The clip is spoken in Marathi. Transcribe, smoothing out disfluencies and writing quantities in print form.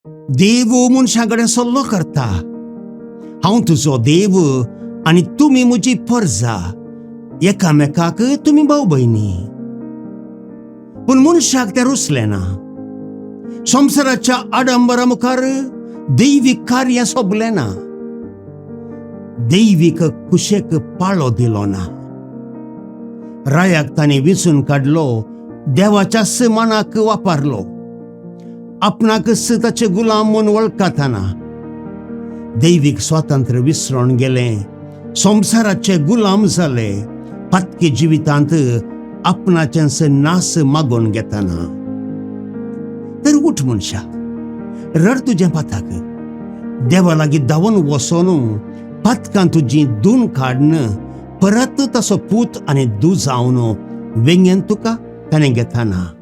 देव मनशा कडेन सल्लो करता, हांव तुजो देव आनी तुमी म्हजी परजा, एकामेकाक तुमी भाव भयणी. पूण मनशाक तें रुचलें ना. संवसाराच्या आडंबरा मुखार दैवीक कार्य सोबलें ना. दैवीक कुशेक पाळो दिलो ना. रायाक तांणी विचून काडलो, देवाच्या समानाक वापरलो. आपणाक ताचे गुलाम म्हूण वळखताना दैवीक स्वातंत्र्य विसरून गेले. संवसाराचे गुलाम जाले, पातकी जिवितांत आपणाचेंच नास मागून घेताना. तर उठ मनशा, रड तुजें पाताक. देवा लागीं धांवन वचोन पातकां तुजी धुवन काडन परत तसो पूत आनी धू जावन वेंगेन तुका ताणें घेताना.